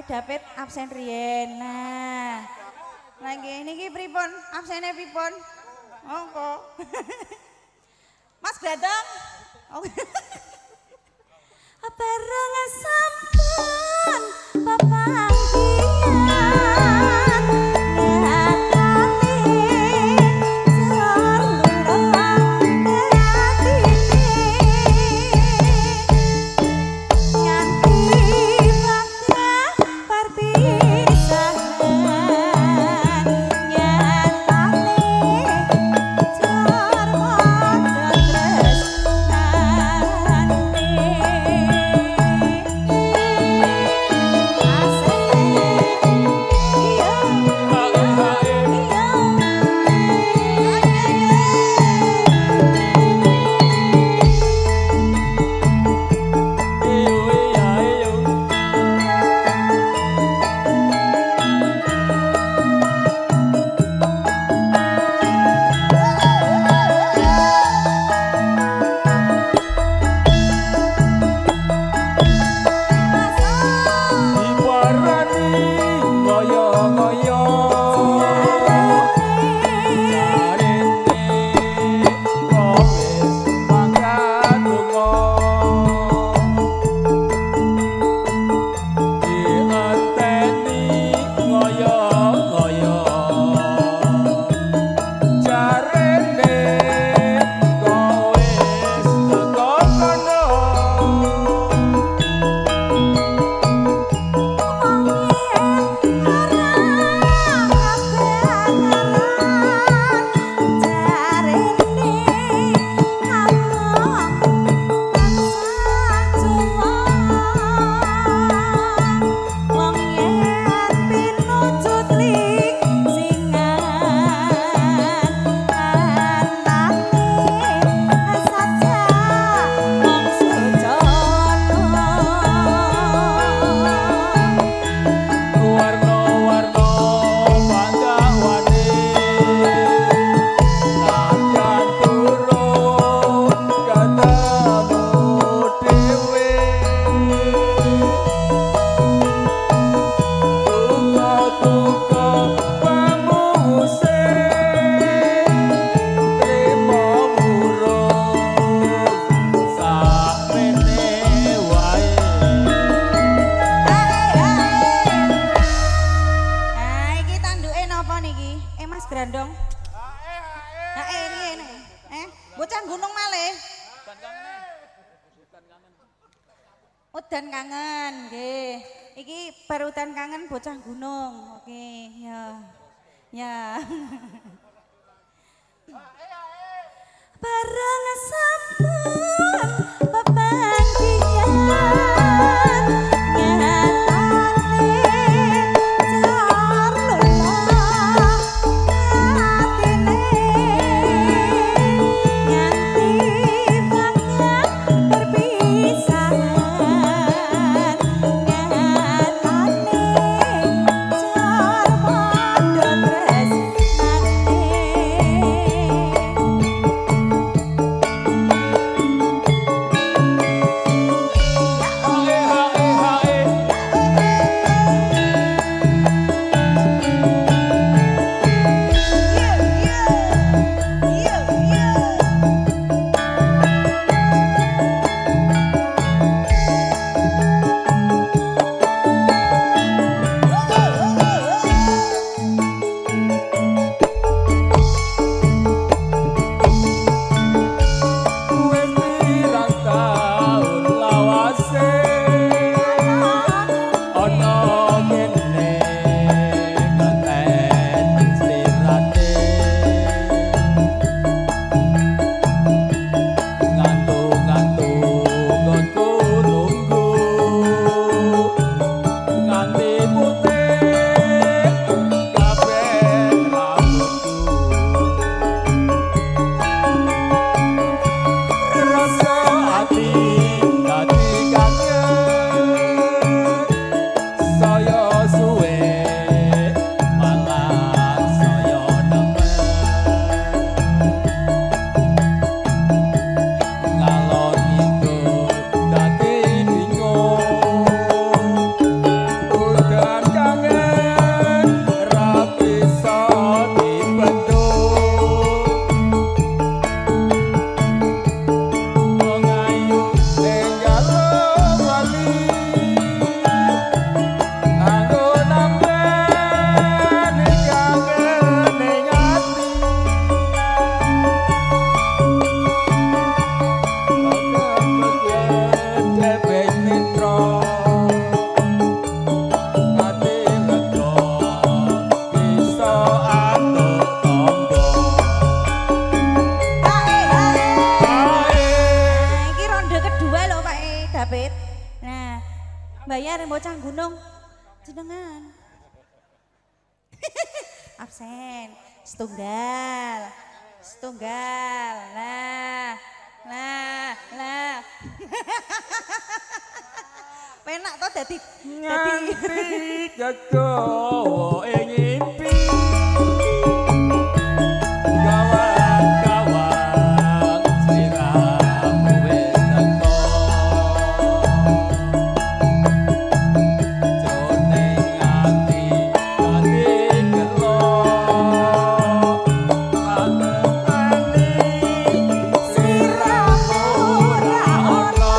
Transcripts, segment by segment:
David absen riyen. Nah. Lah nggih niki pripun? Absene pripun? Monggo. Mas Gladong. Oh. Bareng sampun pepanggihan ngatane jarlulung atine nganti bakal perpisahan nyatane jar padha Udan kangen, nggih. Iki perutan kangen bocah gunung. Oke, ya. Ya. Bareng sampun pepanggihan nyatane jarlulung atine nganti bakal perpisahan nyatane jar padha tresnane David. Nah, bayar bocah gunung. Jenengan. Absen. Setunggal. Setunggal. Nah. Penak toh dadi nganti gegowo ngimpi gawang-gawang sliramu wis teko jroning ati gelo mangerteni sliramu ora ono.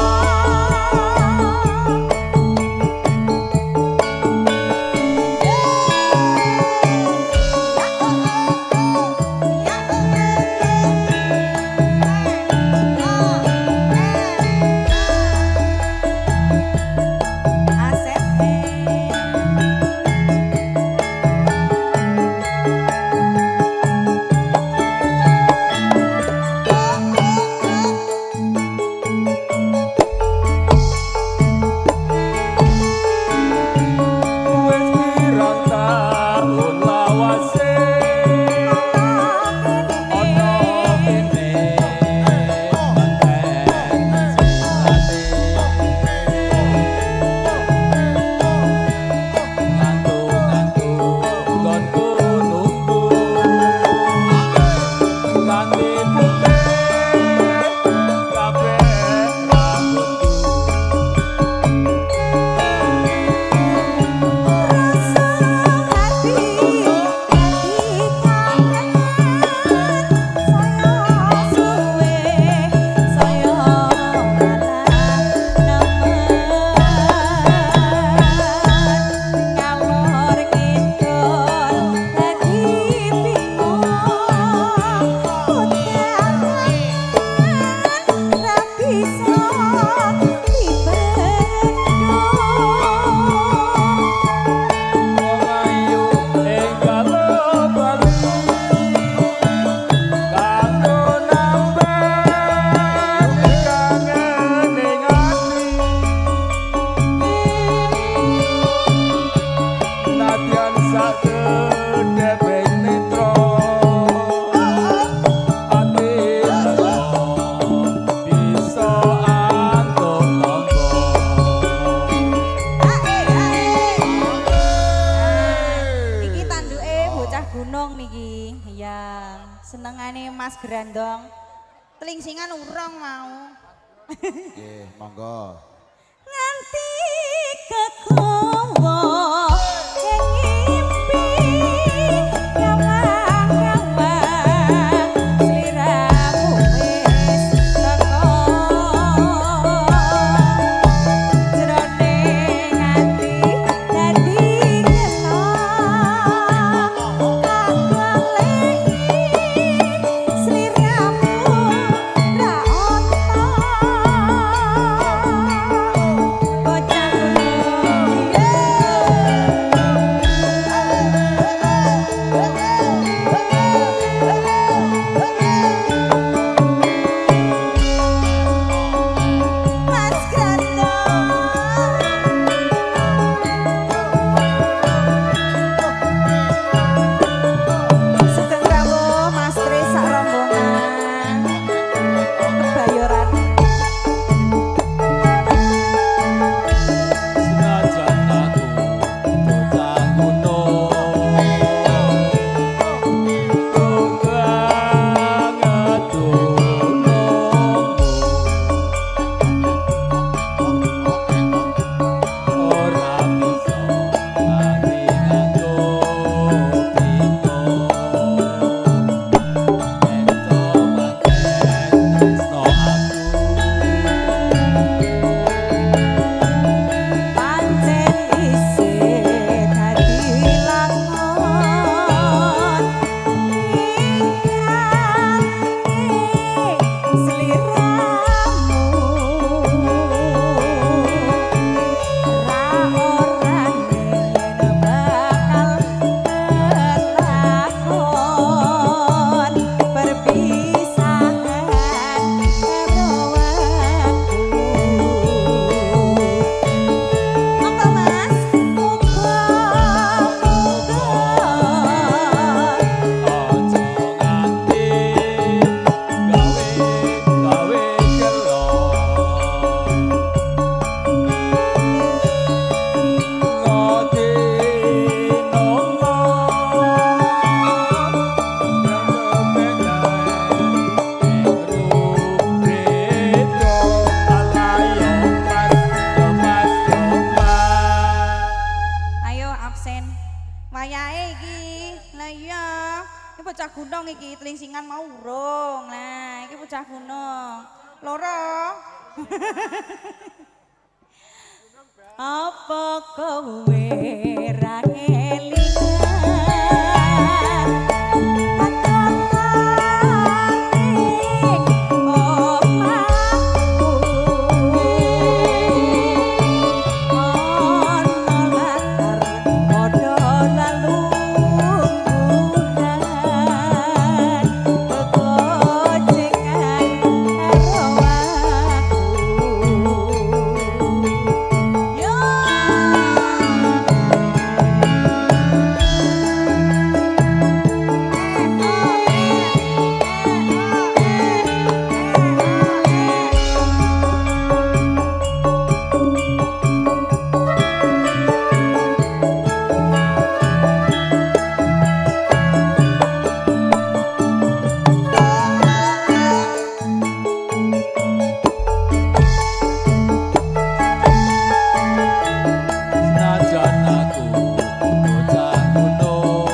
Senengane Mas Grandong. Telingsingan urang mau. Nggih, monggo. Nganti kekowo ing ngimpi gawang-gawang sliramu wis teko jroning ati dadi gelo sliramu ra ono iki telingsingan mau urung. Nah, iki bocah gunung. Loro. Apa kowe ra kelingan patokaning omahku ana latar padha lalungguhan begocengan karo aku yo Senajan aku bocah gunung,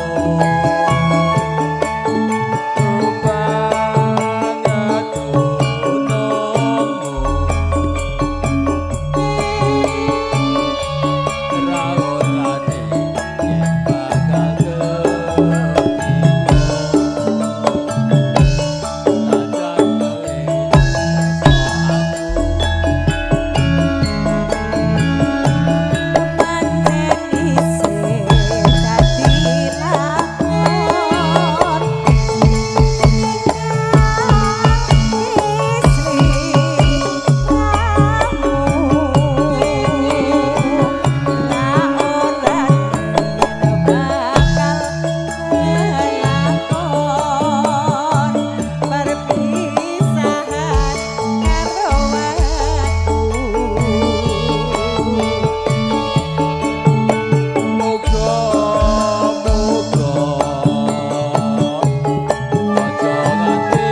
ku banget gunungmu. Rautane yen bakal kepingan, senajan kowe kersa pancen isih dadi lakon muga-muga aja nganti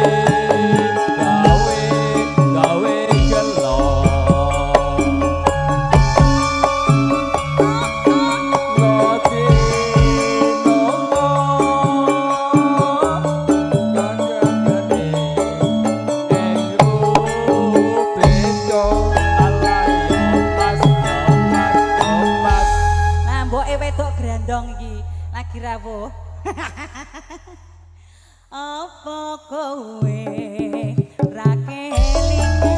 gawe gelo. Ngati nomo kanggane ing rupedo alayo pas. Nah, mboke wedok grandong iki lagi rawuh. Apa kowe ra kelingan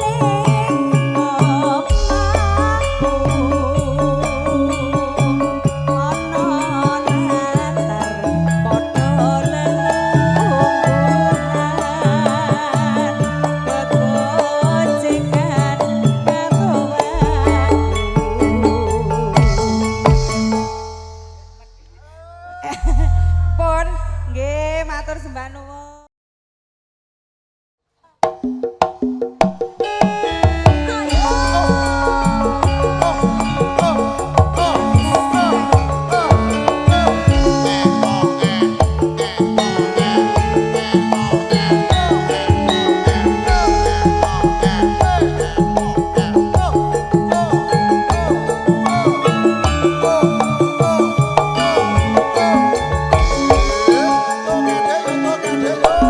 ning omahku ana latar padha lelungguhan begocengan karo aku. Pun nggih matur sembah nuwun. Oke,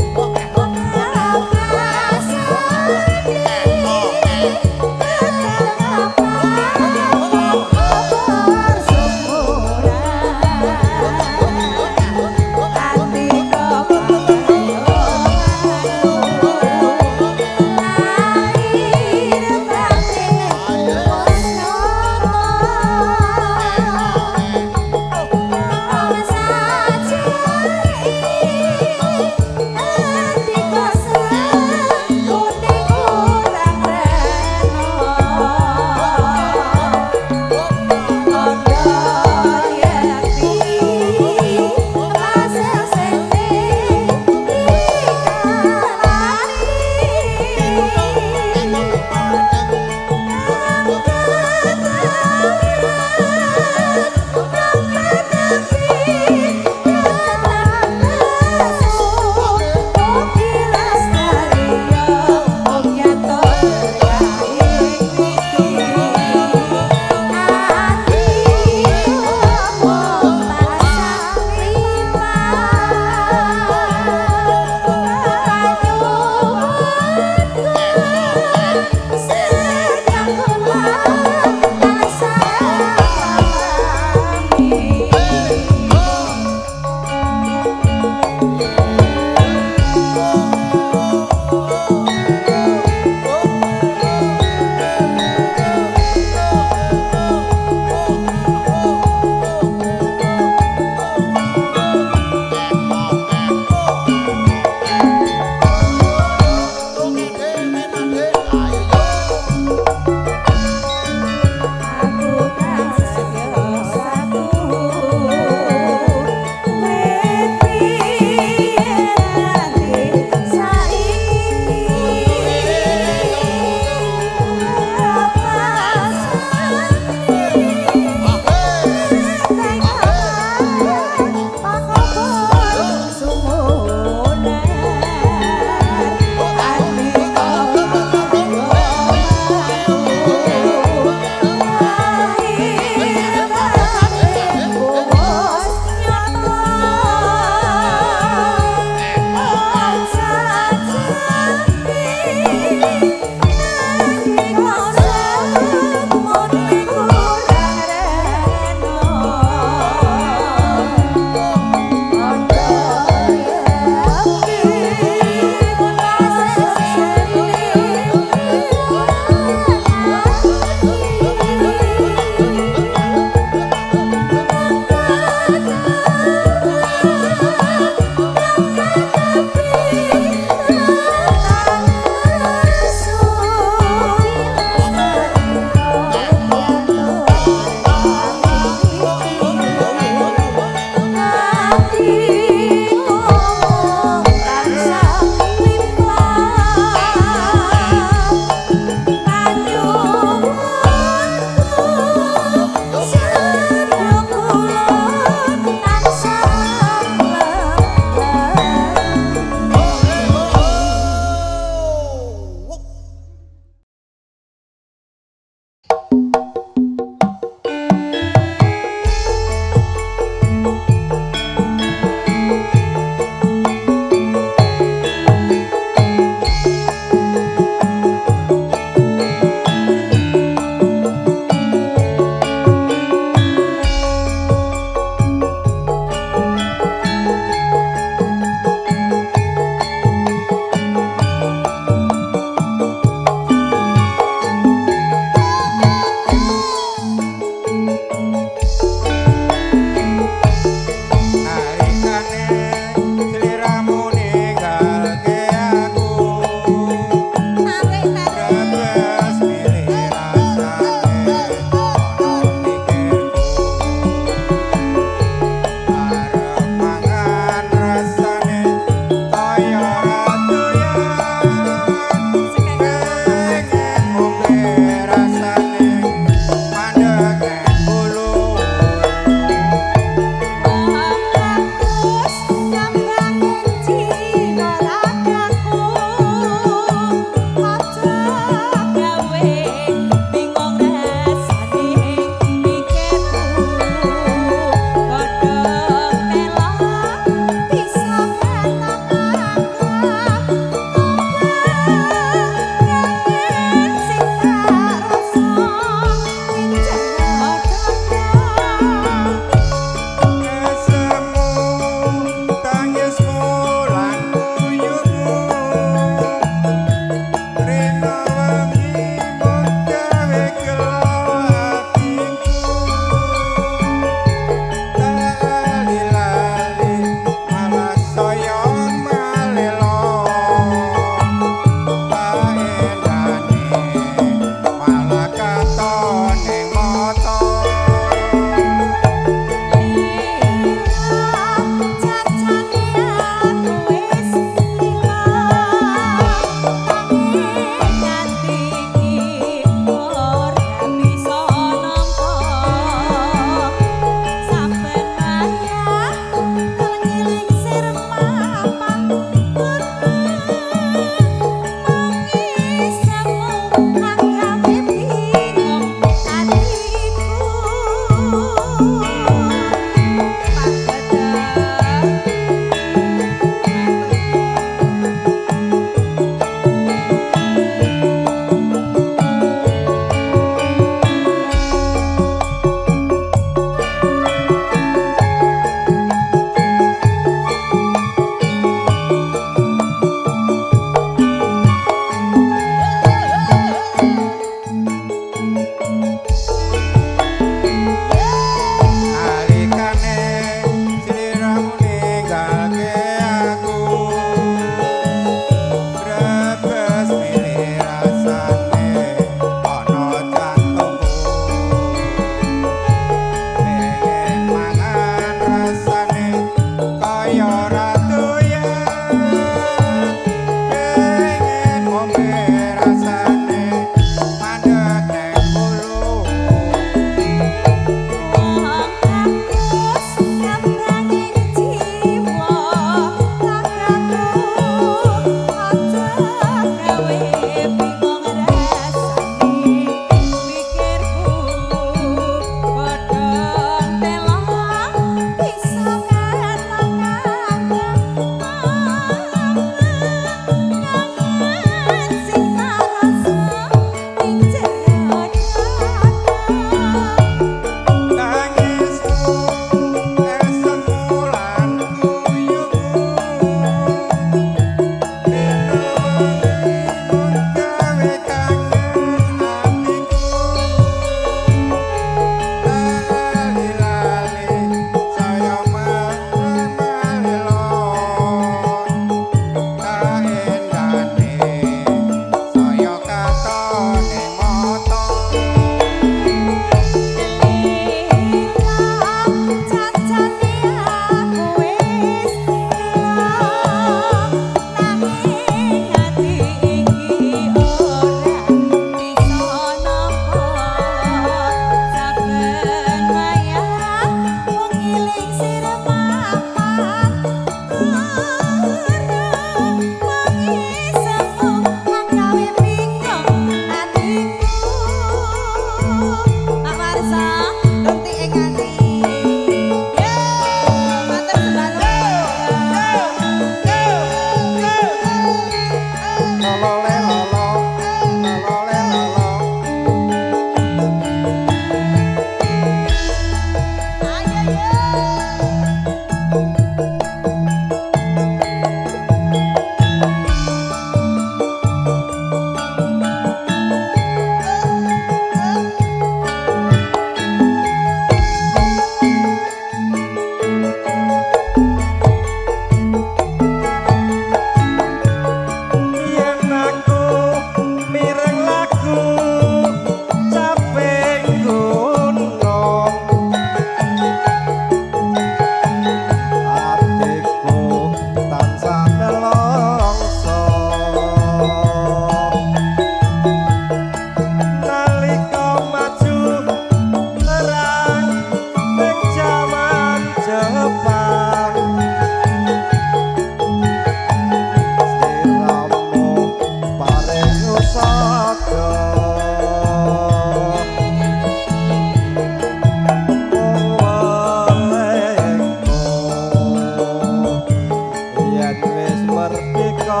merdeka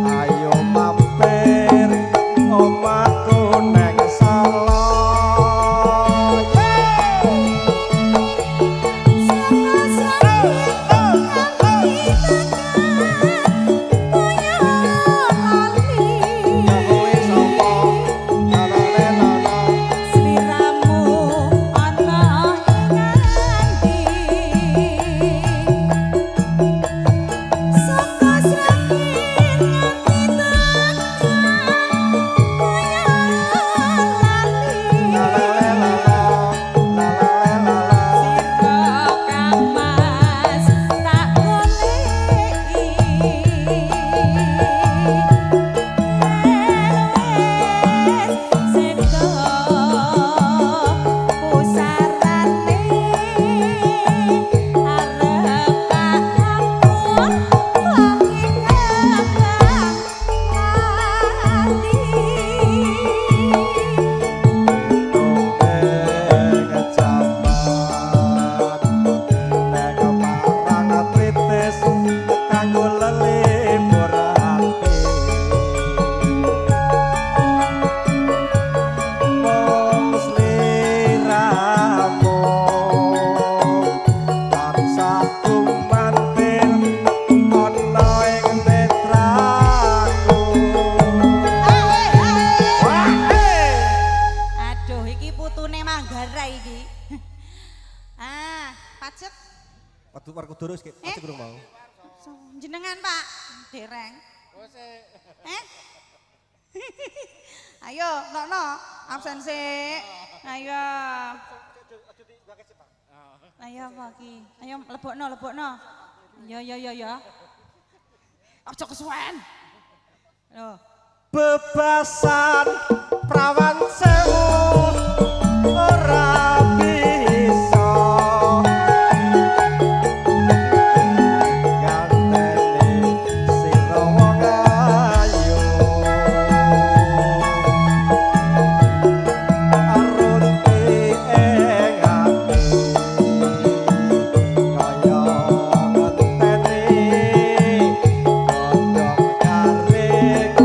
ayo mampir omahku neng Solo jenengan Pak dereng ayo no absen sih ayo Pak ki ayo lebokno ya aja kesuwen lho bebasan prawan sewu ora bisa gantene sira wong ayu arunti ing ati kaya ngenteni godhong garing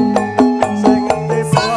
sing tiba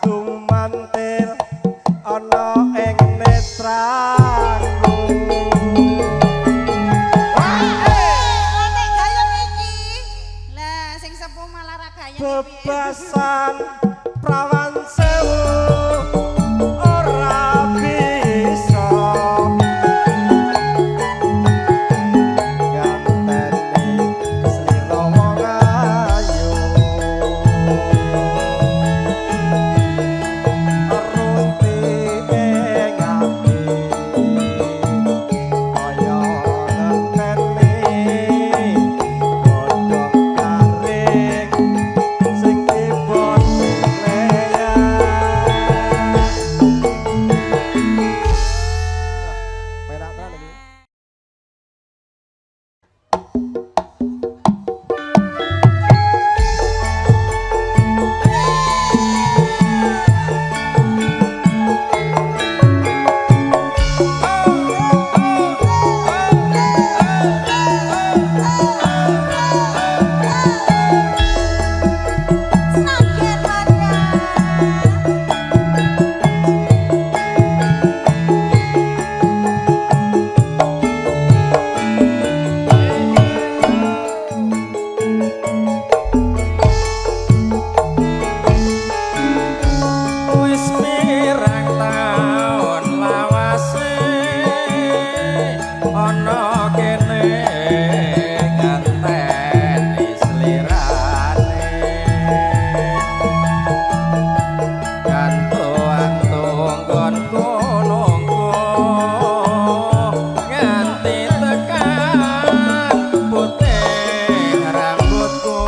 gumantil ana ing netraku. Nek gayung iki. Lah sing sepuh malah ra gayeng iki. Bebasan prawan sewu ora bisa ganteni slira wong ayu. Rumpi ing ati kaya ngenteni godhong garing sing ibon leya. Perak ta lagi. Semakin banyak. Wis pirang taun lawase ana kene nganteni slirane gantung nggonku nunggu nganti tekan putih rambutku.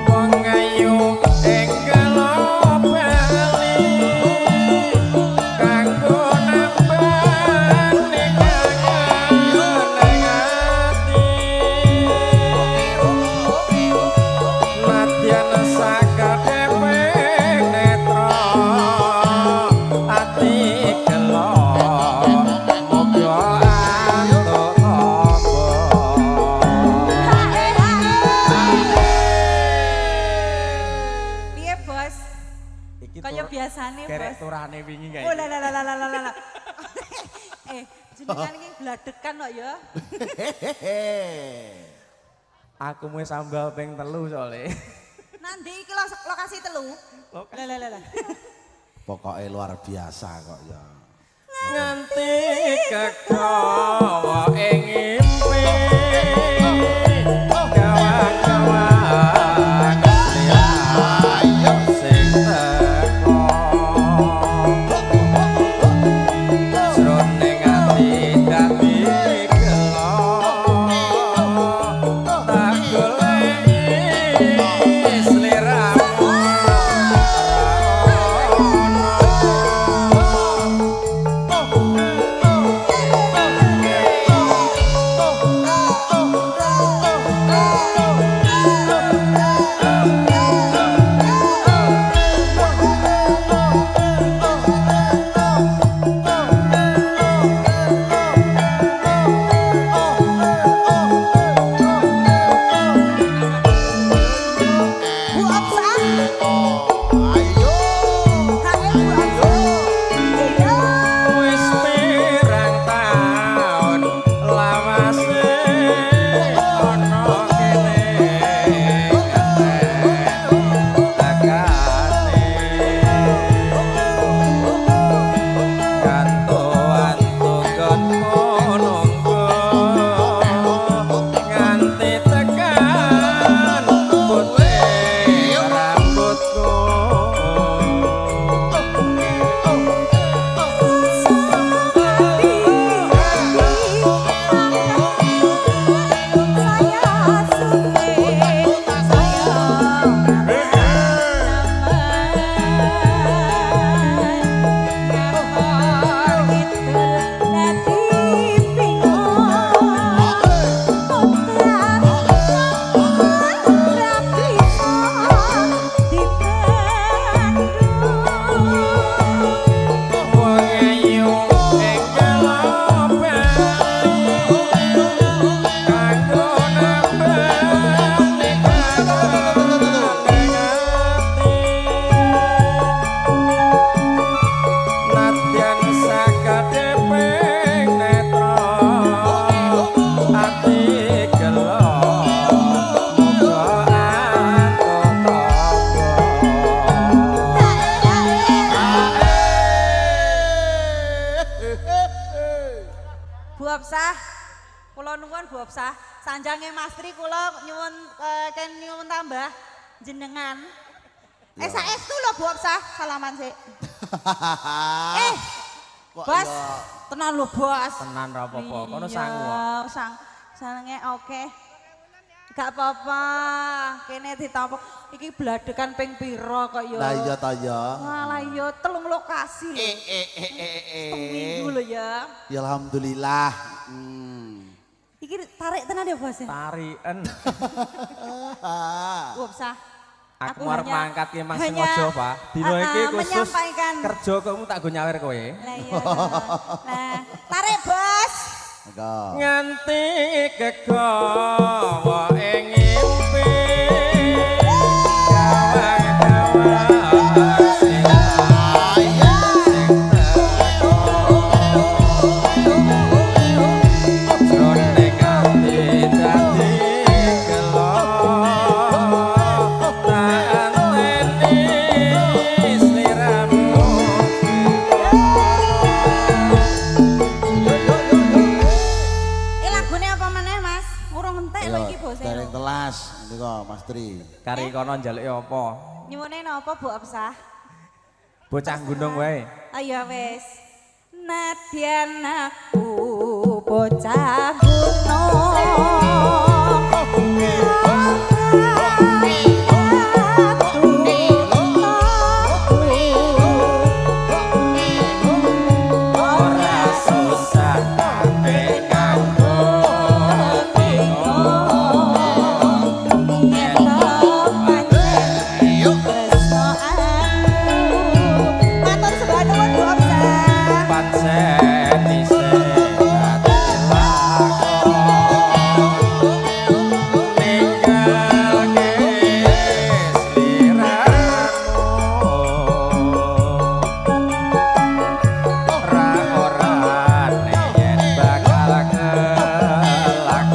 Wong ayu ing kelopeli kanggo nambani kangen ning ati nadyan sakadeping netra ati gelo muga antuk tombo. Piye, Bos? Iki Kaya biasane, kerek Bos. turane wingi kae. Oh la la la la la la la. Jenengan iki gladekan kok ya. Aku mau sambal ping 3 soalnya. Nanti iki lokasi 3. La la la la. Pokoknya luar biasa kok ya. Nganti kegawa ing ngimpi kawan-kawan liya sing teko jroning ati dadi gelo tak goleki sliramu Nganti tekan putih rambutku Kula nuwun Bu Absah, sanjange Mas Tri kula nyuwun ken nyuwun tambah jenengan. Saestu lho Bu Absah, salaman sik. Kok Bos, ya? tenan lho Bos. Tenan ra apa-apa, kono sangu. Iya, sange oke. Gak apa-apa, kene ditampa. Iki bladekan ping pira kok ya. Lah iya ta ya. Walah iya 3 lokasi lho. Minggu lho ya. Ya alhamdulillah. Iki tarik tenan ya Bos ya. Tariken. Bu Absah. Aku arep mangkat ki Mas hanya- sengaja, Pak. Dino iki khusus menyampaikan. kerja kamu tak go nyawer kowe. Lah iya. Nah, tarik Bos. Monggo. Nganti kegawa ing ngimpi gawang-gawang sing jroning ati dadi gelo tak anteni sliramu. Lagune apa meneh Mas? Urung entek lho iki Bos. Dereng telas niku Mas Tri. Kari kono njaluki apa? Nyuwune napa Bu Absah? Bocah gunung wae. Ayo wis. Nadyan aku bocah gunung. Ora susah tapi kanggo pancen isih ati lakon ninggalke sliramu ra ora yen bakal kelakon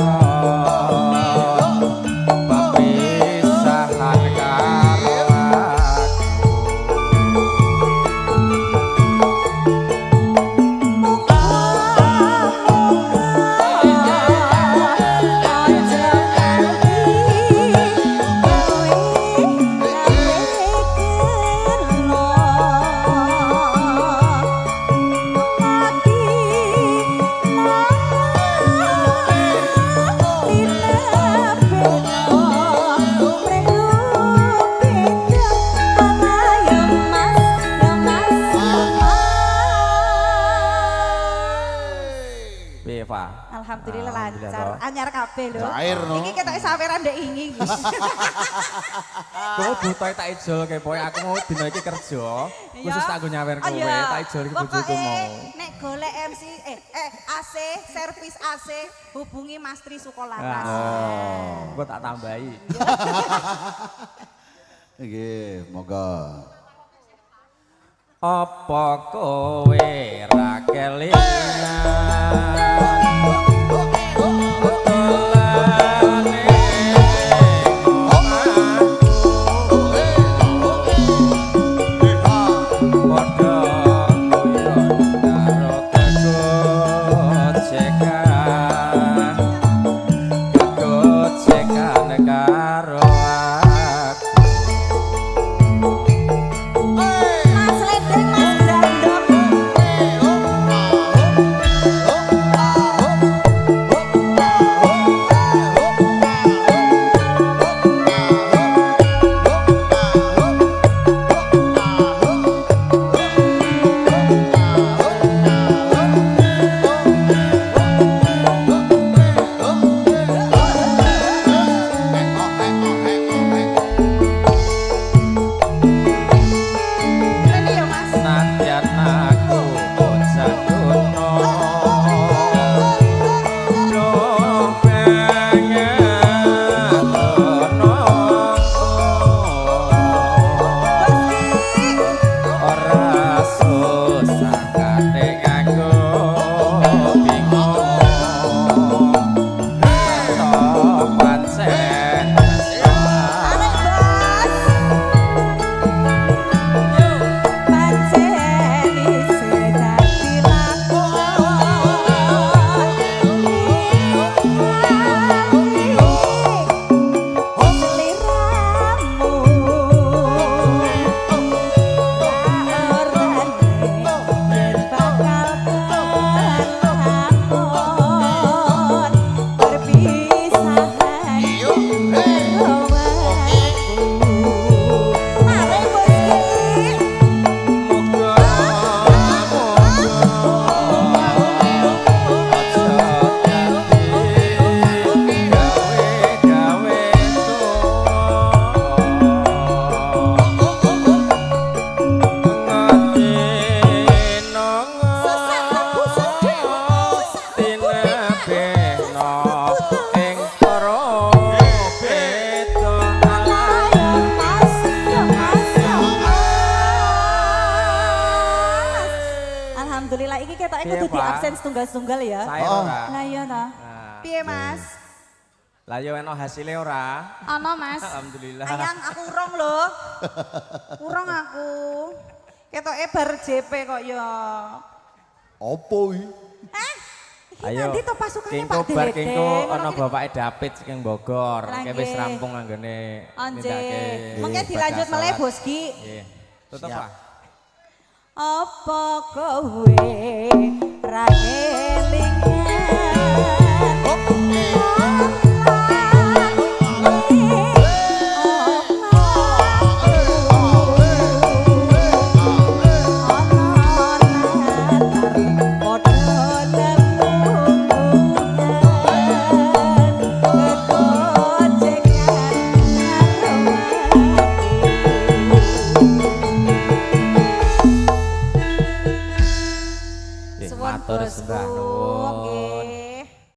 pepisahan karo aku. Piye, Pak? Alhamdulillah lancar. Alhamdulillah, Anyar kabeh lho. Cair, no? Iki ketoke saweran ndek ingi. Kowe butuh tak ijol kepoe aku mau dina iki kerja. Khusus tak go nyawer kowe, tak ijol iki bojoku mau. Nek golek MC AC, servis AC, hubungi Mas Tri Sukolaras. Engko tak tambahi. Nggih, monggo. Apa kowe ra kelingan? Dolane padha guyon karo kegocekan karo aku. Mas Ledeng, Mas Grandok. alhamdulillah iki ketoke Piye, kudu di Pak? absen setunggal-setunggal ya. Saya Oh. ora. Lah iya ta. Nah, Piye Mas? lah yo enak hasilnya ora. Ana Mas. Alhamdulillah. Ayang aku urung lho. Urung aku. Ketoke bar JP kok ya. Opo iki? Iki Ayo. nanti to pasukannya Kengko Pak bar Dedeng. kengko ngono ana ki. bapake David saking Bogor. Lah, Kayak wis nggih. rampung anggone Anje. nindakake Mengke ibadah dilanjut salat. meleh Boski. Nggih. Tutup Siap. Pak. Apa kowe ra kelingan? Nggih, Suwun matur bosku, sembah nuwun. nggih.